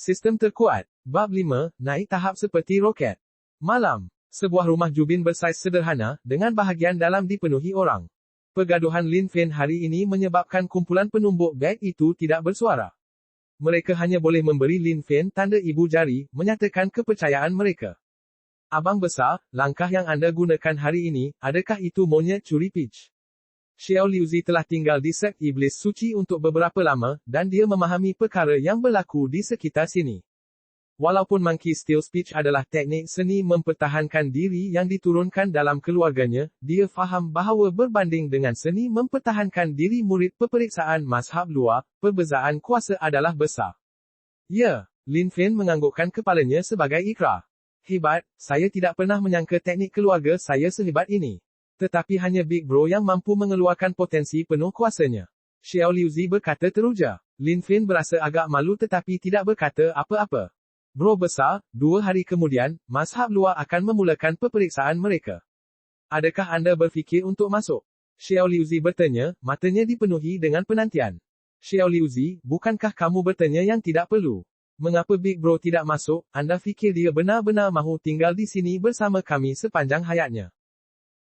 Sistem terkuat. Bab 5, naik tahap seperti roket. Malam. Sebuah rumah jubin bersaiz sederhana, dengan bahagian dalam dipenuhi orang. Pergaduhan Lin Fen hari ini menyebabkan kumpulan penumbuk beg itu tidak bersuara. Mereka hanya boleh memberi Lin Fen tanda ibu jari, menyatakan kepercayaan mereka. Abang besar, langkah yang anda gunakan hari ini, adakah itu monyet curi peach? Xiao Liuzi telah tinggal di sekt iblis suci untuk beberapa lama, dan dia memahami perkara yang berlaku di sekitar sini. Walaupun Monkey Steel Speech adalah teknik seni mempertahankan diri yang diturunkan dalam keluarganya, dia faham bahawa berbanding dengan seni mempertahankan diri murid peperiksaan mazhab luar, perbezaan kuasa adalah besar. Ya, Lin Fen menganggukkan kepalanya sebagai ikrar. Hebat, saya tidak pernah menyangka teknik keluarga saya sehebat ini. Tetapi hanya Big Bro yang mampu mengeluarkan potensi penuh kuasanya. Xiao Liuzi berkata teruja. Lin Fen berasa agak malu tetapi tidak berkata apa-apa. Bro besar, 2 hari kemudian, mazhab luar akan memulakan peperiksaan mereka. Adakah anda berfikir untuk masuk? Xiao Liuzi bertanya, matanya dipenuhi dengan penantian. Xiao Liuzi, bukankah kamu bertanya yang tidak perlu? Mengapa Big Bro tidak masuk? Anda fikir dia benar-benar mahu tinggal di sini bersama kami sepanjang hayatnya?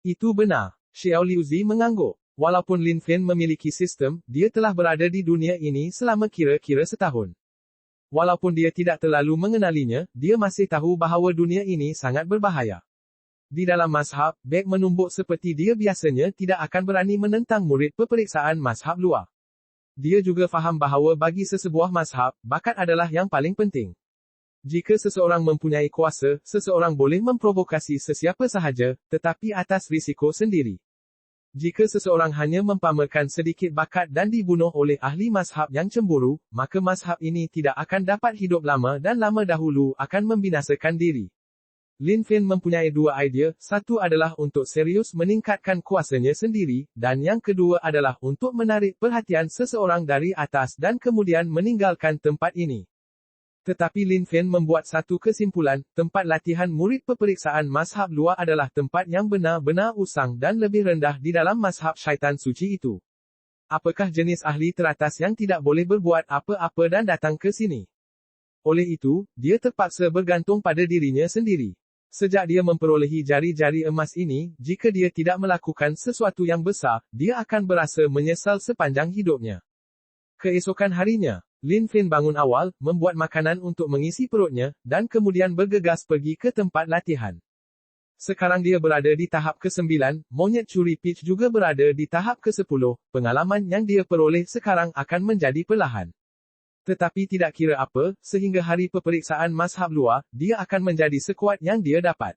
Itu benar. Xiao Liuzi mengangguk. Walaupun Lin Fen memiliki sistem, dia telah berada di dunia ini selama kira-kira setahun. Walaupun dia tidak terlalu mengenalinya, dia masih tahu bahawa dunia ini sangat berbahaya. Di dalam mazhab, beg menumbuk seperti dia biasanya tidak akan berani menentang murid peperiksaan mazhab luar. Dia juga faham bahawa bagi sesebuah mazhab, bakat adalah yang paling penting. Jika seseorang mempunyai kuasa, seseorang boleh memprovokasi sesiapa sahaja, tetapi atas risiko sendiri. Jika seseorang hanya mempamerkan sedikit bakat dan dibunuh oleh ahli mazhab yang cemburu, maka mazhab ini tidak akan dapat hidup lama dan lama dahulu akan membinasakan diri. Lin Fen mempunyai 2 idea, satu adalah untuk serius meningkatkan kuasanya sendiri, dan yang kedua adalah untuk menarik perhatian seseorang dari atas dan kemudian meninggalkan tempat ini. Tetapi Lin Fen membuat satu kesimpulan, tempat latihan murid peperiksaan mazhab luar adalah tempat yang benar-benar usang dan lebih rendah di dalam mazhab syaitan suci itu. Apakah jenis ahli teratas yang tidak boleh berbuat apa-apa dan datang ke sini? Oleh itu, dia terpaksa bergantung pada dirinya sendiri. Sejak dia memperolehi jari-jari emas ini, jika dia tidak melakukan sesuatu yang besar, dia akan berasa menyesal sepanjang hidupnya. Keesokan harinya, Lin Fen bangun awal, membuat makanan untuk mengisi perutnya, dan kemudian bergegas pergi ke tempat latihan. Sekarang dia berada di tahap ke-9, monyet curi peach juga berada di tahap ke-10, pengalaman yang dia peroleh sekarang akan menjadi perlahan. Tetapi tidak kira apa, sehingga hari peperiksaan mazhab luar, dia akan menjadi sekuat yang dia dapat.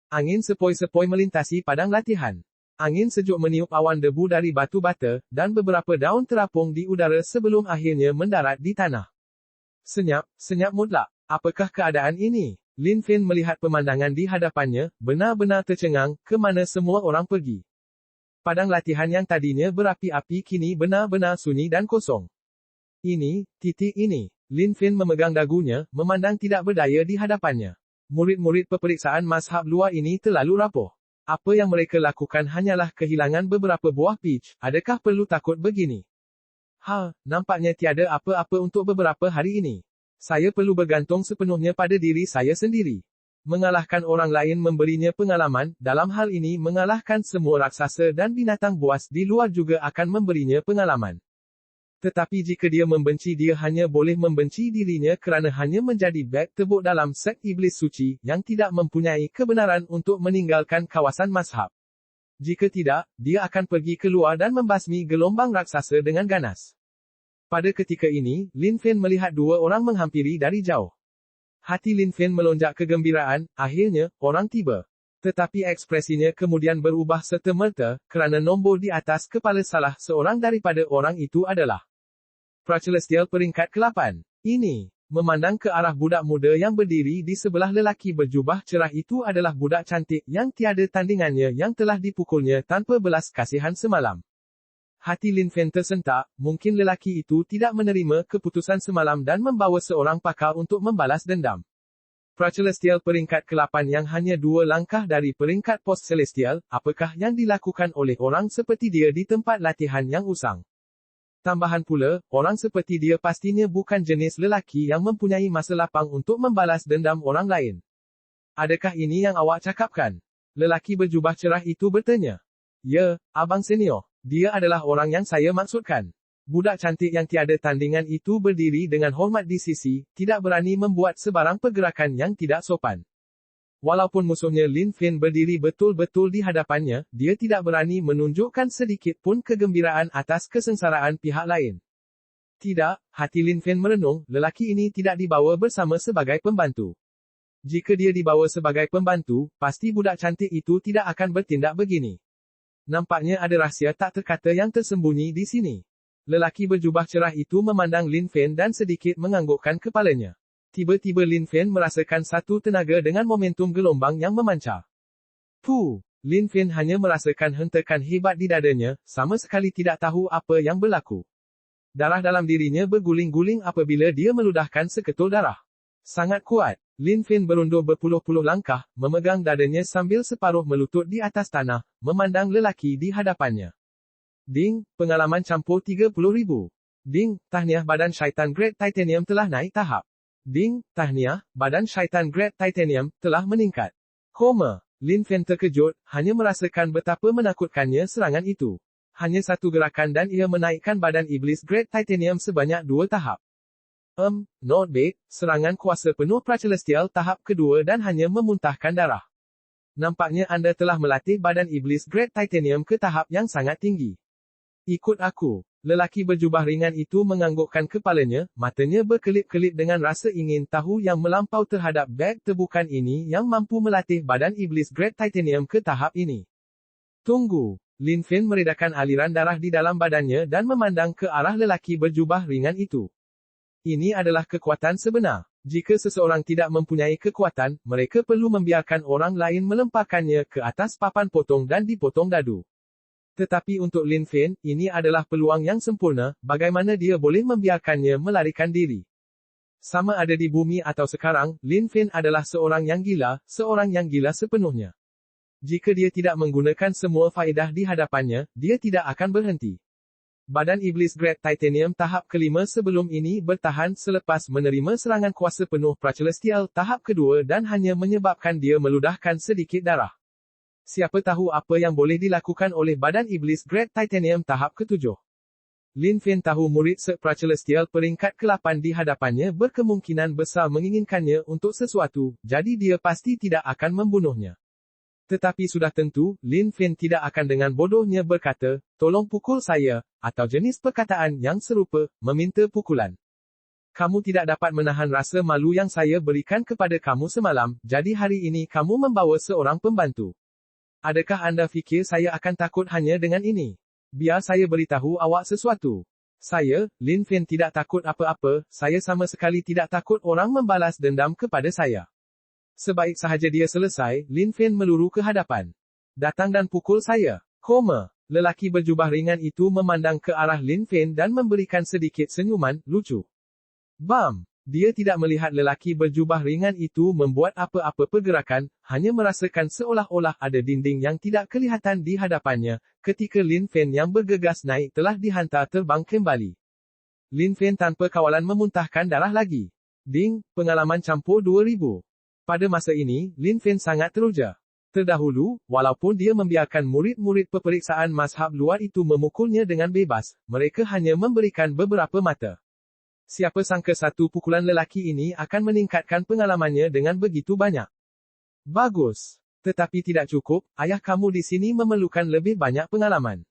Angin sepoi-sepoi melintasi padang latihan. Angin sejuk meniup awan debu dari batu bata, dan beberapa daun terapung di udara sebelum akhirnya mendarat di tanah. Senyap, senyap mutlak. Apakah keadaan ini? Lin Fen melihat pemandangan di hadapannya, benar-benar tercengang, ke mana semua orang pergi. Padang latihan yang tadinya berapi-api kini benar-benar sunyi dan kosong. Ini. Lin Fen memegang dagunya, memandang tidak berdaya di hadapannya. Murid-murid peperiksaan mazhab luar ini terlalu rapuh. Apa yang mereka lakukan hanyalah kehilangan beberapa buah peach, adakah perlu takut begini? Nampaknya tiada apa-apa untuk beberapa hari ini. Saya perlu bergantung sepenuhnya pada diri saya sendiri. Mengalahkan orang lain memberinya pengalaman, dalam hal ini mengalahkan semua raksasa dan binatang buas di luar juga akan memberinya pengalaman. Tetapi jika dia membenci, dia hanya boleh membenci dirinya kerana hanya menjadi beg tebuk dalam sekt iblis suci, yang tidak mempunyai kebenaran untuk meninggalkan kawasan mazhab. Jika tidak, dia akan pergi keluar dan membasmi gelombang raksasa dengan ganas. Pada ketika ini, Lin Fen melihat 2 orang menghampiri dari jauh. Hati Lin Fen melonjak kegembiraan, akhirnya, orang tiba. Tetapi ekspresinya kemudian berubah serta-merta, kerana nombor di atas kepala salah seorang daripada orang itu adalah Pracelestial peringkat ke-8. Ini, memandang ke arah budak muda yang berdiri di sebelah lelaki berjubah cerah itu adalah budak cantik yang tiada tandingannya yang telah dipukulnya tanpa belas kasihan semalam. Hati Lin Fen tersentak, mungkin lelaki itu tidak menerima keputusan semalam dan membawa seorang pakar untuk membalas dendam. Pracelestial peringkat ke-8 yang hanya 2 langkah dari peringkat pos celestial, apakah yang dilakukan oleh orang seperti dia di tempat latihan yang usang? Tambahan pula, orang seperti dia pastinya bukan jenis lelaki yang mempunyai masa lapang untuk membalas dendam orang lain. Adakah ini yang awak cakapkan? Lelaki berjubah cerah itu bertanya. Ya, abang senior. Dia adalah orang yang saya maksudkan. Budak cantik yang tiada tandingan itu berdiri dengan hormat di sisi, tidak berani membuat sebarang pergerakan yang tidak sopan. Walaupun musuhnya Lin Fen berdiri betul-betul di hadapannya, dia tidak berani menunjukkan sedikit pun kegembiraan atas kesengsaraan pihak lain. Tidak, hati Lin Fen merenung, lelaki ini tidak dibawa bersama sebagai pembantu. Jika dia dibawa sebagai pembantu, pasti budak cantik itu tidak akan bertindak begini. Nampaknya ada rahsia tak terkata yang tersembunyi di sini. Lelaki berjubah cerah itu memandang Lin Fen dan sedikit menganggukkan kepalanya. Tiba-tiba Lin Fen merasakan satu tenaga dengan momentum gelombang yang memancar. Puh! Lin Fen hanya merasakan hentakan hebat di dadanya, sama sekali tidak tahu apa yang berlaku. Darah dalam dirinya berguling-guling apabila dia meludahkan seketul darah. Sangat kuat. Lin Fen berundur berpuluh-puluh langkah, memegang dadanya sambil separuh melutut di atas tanah, memandang lelaki di hadapannya. Ding, pengalaman campur 30,000. Ding, tahniah badan syaitan Great Titanium telah naik tahap. Ding, tahniah, badan syaitan Great Titanium telah meningkat. Koma. Lin Fen terkejut, hanya merasakan betapa menakutkannya serangan itu. Hanya satu gerakan dan ia menaikkan badan iblis Great Titanium sebanyak 2 tahap. Not bad, serangan kuasa penuh Pracelestial tahap kedua dan hanya memuntahkan darah. Nampaknya anda telah melatih badan iblis Great Titanium ke tahap yang sangat tinggi. Ikut aku. Lelaki berjubah ringan itu menganggukkan kepalanya, matanya berkelip-kelip dengan rasa ingin tahu yang melampau terhadap beg terbukan ini yang mampu melatih badan iblis Great Titanium ke tahap ini. Tunggu. Lin Fen meredakan aliran darah di dalam badannya dan memandang ke arah lelaki berjubah ringan itu. Ini adalah kekuatan sebenar. Jika seseorang tidak mempunyai kekuatan, mereka perlu membiarkan orang lain melemparkannya ke atas papan potong dan dipotong dadu. Tetapi untuk Lin Fen, ini adalah peluang yang sempurna, bagaimana dia boleh membiarkannya melarikan diri. Sama ada di bumi atau sekarang, Lin Fen adalah seorang yang gila sepenuhnya. Jika dia tidak menggunakan semua faedah di hadapannya, dia tidak akan berhenti. Badan iblis Great Titanium tahap kelima sebelum ini bertahan selepas menerima serangan kuasa penuh Pracelestial tahap kedua dan hanya menyebabkan dia meludahkan sedikit darah. Siapa tahu apa yang boleh dilakukan oleh badan iblis Great Titanium tahap ketujuh. Lin Fen tahu murid Pracelestial peringkat ke-8 di hadapannya berkemungkinan besar menginginkannya untuk sesuatu, jadi dia pasti tidak akan membunuhnya. Tetapi sudah tentu, Lin Fen tidak akan dengan bodohnya berkata, tolong pukul saya, atau jenis perkataan yang serupa, meminta pukulan. Kamu tidak dapat menahan rasa malu yang saya berikan kepada kamu semalam, jadi hari ini kamu membawa seorang pembantu. Adakah anda fikir saya akan takut hanya dengan ini? Biar saya beritahu awak sesuatu. Saya, Lin Fen tidak takut apa-apa, saya sama sekali tidak takut orang membalas dendam kepada saya. Sebaik sahaja dia selesai, Lin Fen meluru ke hadapan. Datang dan pukul saya. Koma. Lelaki berjubah ringan itu memandang ke arah Lin Fen dan memberikan sedikit senyuman, lucu. Bam! Dia tidak melihat lelaki berjubah ringan itu membuat apa-apa pergerakan, hanya merasakan seolah-olah ada dinding yang tidak kelihatan di hadapannya, ketika Lin Fen yang bergegas naik telah dihantar terbang kembali. Lin Fen tanpa kawalan memuntahkan darah lagi. Ding, pengalaman campur 2000. Pada masa ini, Lin Fen sangat teruja. Terdahulu, walaupun dia membiarkan murid-murid peperiksaan mazhab luar itu memukulnya dengan bebas, mereka hanya memberikan beberapa mata. Siapa sangka satu pukulan lelaki ini akan meningkatkan pengalamannya dengan begitu banyak. Bagus. Tetapi tidak cukup, ayah kamu di sini memerlukan lebih banyak pengalaman.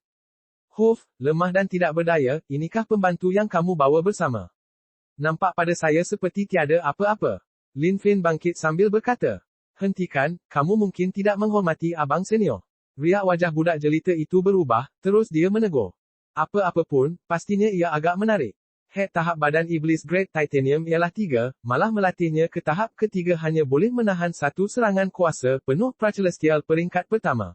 Huf, lemah dan tidak berdaya, inikah pembantu yang kamu bawa bersama? Nampak pada saya seperti tiada apa-apa. Lin Fen bangkit sambil berkata. Hentikan, kamu mungkin tidak menghormati abang senior. Riak wajah budak jelita itu berubah, terus dia menegur. Apa-apa pun, pastinya ia agak menarik. Tahap badan iblis Great Titanium ialah 3, malah melatihnya ke tahap ketiga hanya boleh menahan satu serangan kuasa penuh Pracelestial peringkat pertama.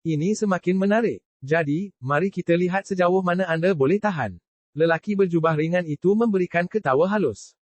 Ini semakin menarik. Jadi, mari kita lihat sejauh mana anda boleh tahan. Lelaki berjubah ringan itu memberikan ketawa halus.